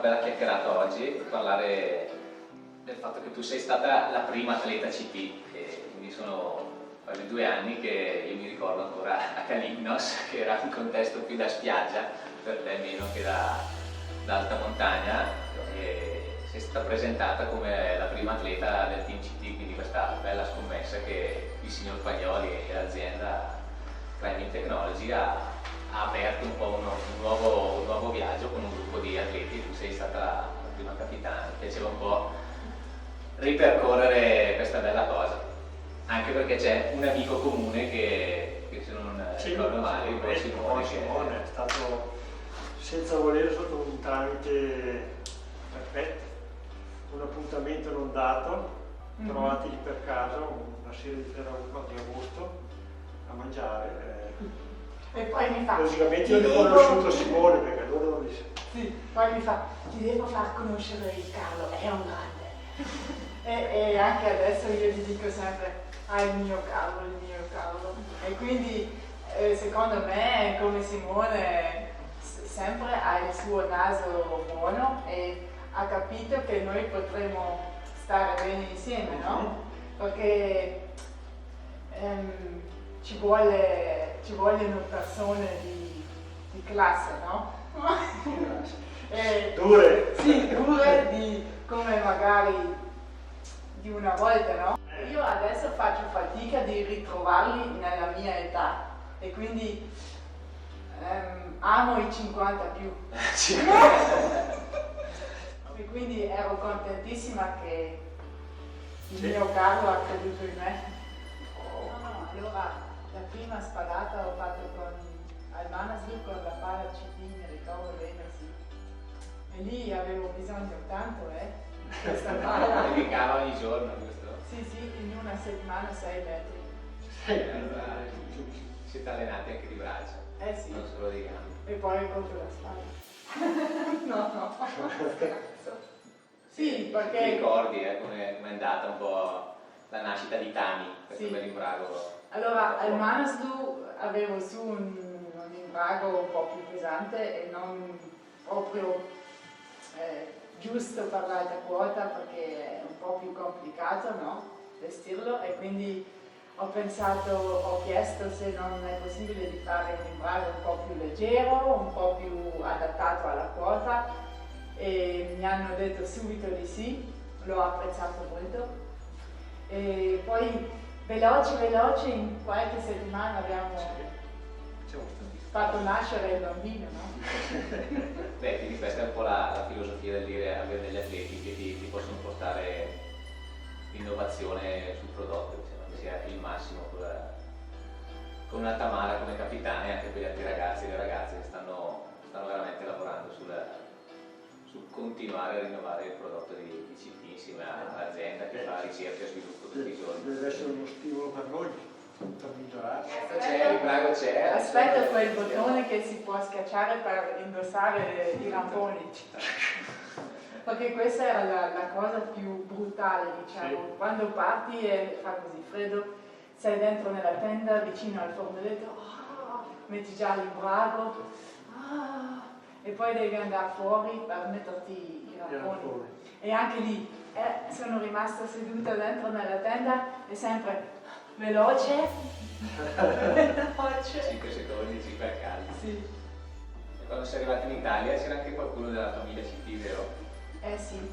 bella chiacchierata oggi per parlare del fatto che tu sei stata la prima atleta CT, e quindi sono quasi 2 anni che io mi ricordo ancora a Kalymnos, che era un contesto più da spiaggia, per te meno che da alta montagna, e sei stata presentata come la prima atleta del team CT, quindi questa bella scommessa che il signor Pagnoli e l'azienda Climbing Technology ha aperto un po' un nuovo viaggio con un gruppo di atleti. Tu sei stata la prima capitana, mi piaceva un po' ripercorrere questa bella cosa, anche perché c'è un amico comune che se non ricordo male, il buon Simone, è stato senza volere sotto un tramite perfetto, un appuntamento non dato, trovati lì per caso una sera di agosto a mangiare. E poi mi fa... Logicamente io ho conosciuto Simone perché allora lo disse. Sì, poi mi fa, ti devo far conoscere il Carlo, è un grande. e anche adesso io gli dico sempre, il mio Carlo, il mio Carlo. E quindi secondo me, come Simone, sempre ha il suo naso buono e ha capito che noi potremo stare bene insieme, no? Perché ci vogliono persone di classe, no? Dure! Sì, dure come magari di una volta, no? Io adesso faccio fatica di ritrovarli nella mia età e quindi amo i 50 più. E quindi ero contentissima che il mio Carlo ha creduto in me. No, allora la prima spadata ho fatto al Manaslu con la pala CT, mi ricordo bene, sì. E lì avevo bisogno tanto, di questa pala. che cava ogni giorno, giusto? Sì, in una settimana 6 metri. Siete allenati anche di braccia, Sì. non solo di gambe. E poi contro la spalla. no. Sì, perché... Ti ricordi come è andata un po' la nascita di Tami, questo sì. bel imbrago? Allora, al Manaslu avevo su un imbrago un po' più pesante e non proprio giusto per l'alta quota perché è un po' più complicato, no? Vestirlo, e quindi ho chiesto se non è possibile di fare un imbrago un po' più leggero, un po' più adattato alla quota, e mi hanno detto subito di sì, l'ho apprezzato molto. E poi veloce, in qualche settimana abbiamo fatto nascere il bambino, no? Beh, quindi questa è un po' la filosofia del dire avere degli atleti che ti possono portare l'innovazione sul prodotto, mi sembra che sia il massimo con una Tamara come capitana e anche per gli altri ragazzi e le ragazze che stanno veramente lavorando sul continuare a rinnovare il prodotto di CT insieme all'azienda che fa ricerca e sviluppo tutti i giorni. Deve essere uno stimolo per noi, per migliorare. L'imbrago c'è. Aspetta quel bottone che si può schiacciare per indossare i ramponi. Perché questa era la cosa più brutale, diciamo. Sì. Quando parti e fa così freddo, sei dentro nella tenda vicino al fornelletto, metti già l'imbrago, e poi devi andare fuori per metterti i ramponi. E anche lì sono rimasta seduta dentro nella tenda e sempre veloce. 5 secondi, 5 a caldo. Sì. E quando sei arrivati in Italia c'era anche qualcuno della famiglia CT, vero? Sì.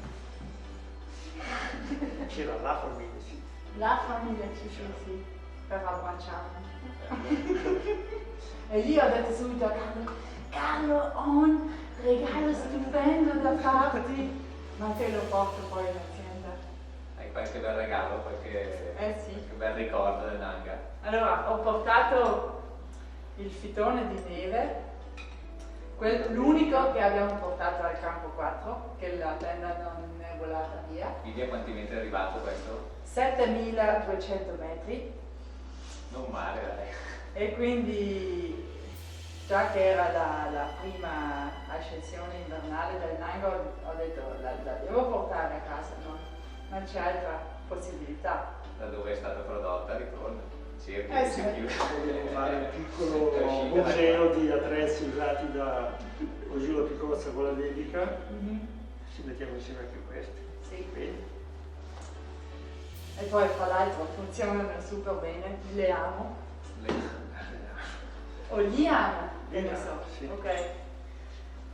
C'era la famiglia CT. La famiglia CT, sì, per abbracciarmi. E lì ho detto subito a Carlo, ho un regalo stupendo da farti, ma te lo porto poi in azienda. Hai qualche bel regalo, qualche bel ricordo del Nanga? Allora, ho portato il fitone di neve, l'unico che abbiamo portato al campo 4, che la tenda non è volata via. Quindi a quanti metri è arrivato questo? 7200 metri. Non male, dai. E quindi, già che era la prima ascensione invernale del Nanga, ho detto la devo portare a casa, non c'è altra possibilità. Da dove è stata prodotta ritorna. Sì. Volevo fare un piccolo museo di attrezzi usati da così una piccola scuola dedica Ci mettiamo insieme anche questi. Sì. Bene. E poi fra l'altro funzionano super bene, le amo. O li amo, che ne so. Sì. Ok.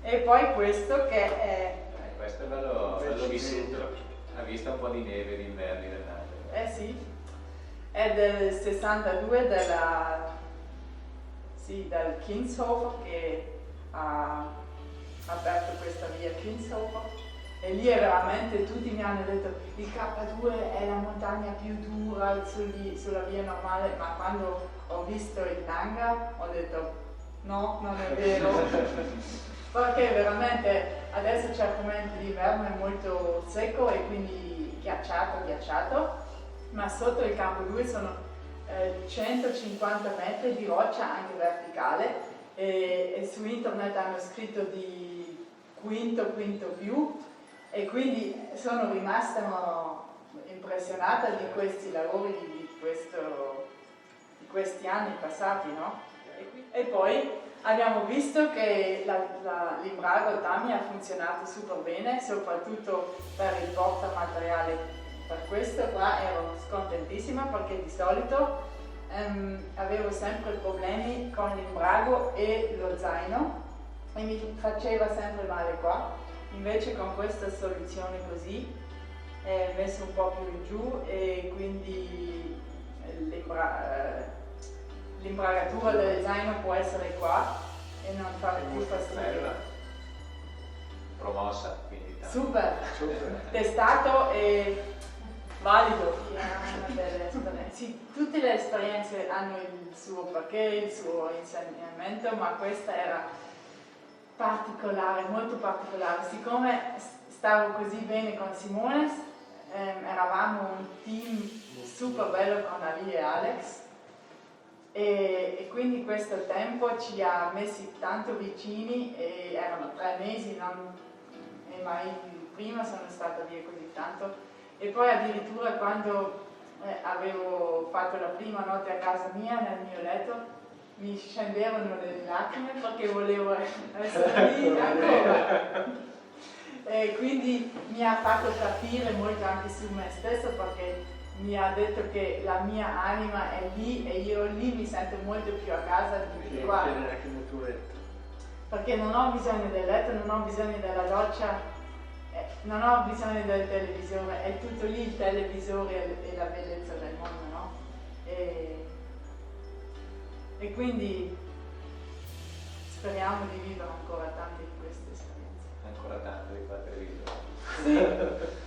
E poi questo che è... questo è bello vissuto. Ha visto un po' di neve d'inverno in Napoli. sì, è del 62 dal Kinshofer che ha aperto questa via Kinshofer. E lì è veramente, tutti mi hanno detto il K2 è la montagna più dura sulla via normale, ma quando ho visto il Nanga ho detto no, non è vero, perché veramente adesso certi momenti d'inverno è molto secco e quindi ghiacciato, ma sotto il K2 sono 150 metri di roccia anche verticale e su internet hanno scritto di quinto più. E quindi sono rimasta impressionata di questi lavori, di questi anni passati, no? E poi abbiamo visto che l'imbrago Tami ha funzionato super bene, soprattutto per il portamateriale. Per questo qua ero scontentissima perché di solito avevo sempre problemi con l'imbrago e lo zaino e mi faceva sempre male qua. Invece con questa soluzione così è messo un po' più in giù e quindi l'imbragatura del zaino può essere qua e non fa più fastidio. Bella. Promossa, quindi. Super, testato e valido. Sì, tutte le esperienze hanno il suo perché, il suo insegnamento, ma questa era particolare, molto particolare. Siccome stavo così bene con Simone, eravamo un team super bello con Ali e Alex e quindi questo tempo ci ha messi tanto vicini e erano 3 mesi, e mai prima sono stata via così tanto e poi addirittura quando avevo fatto la prima notte a casa mia nel mio letto mi scendevano le lacrime perché volevo essere lì ancora. E quindi mi ha fatto capire molto anche su me stesso perché mi ha detto che la mia anima è lì e io lì mi sento molto più a casa di qua. Anche nel tuo letto. Perché non ho bisogno del letto, non ho bisogno della doccia, non ho bisogno del televisore, è tutto lì il televisore e la bellezza del mondo, no? E quindi speriamo di vivere ancora tante di queste esperienze. Ancora tante di qua televisore. Sì.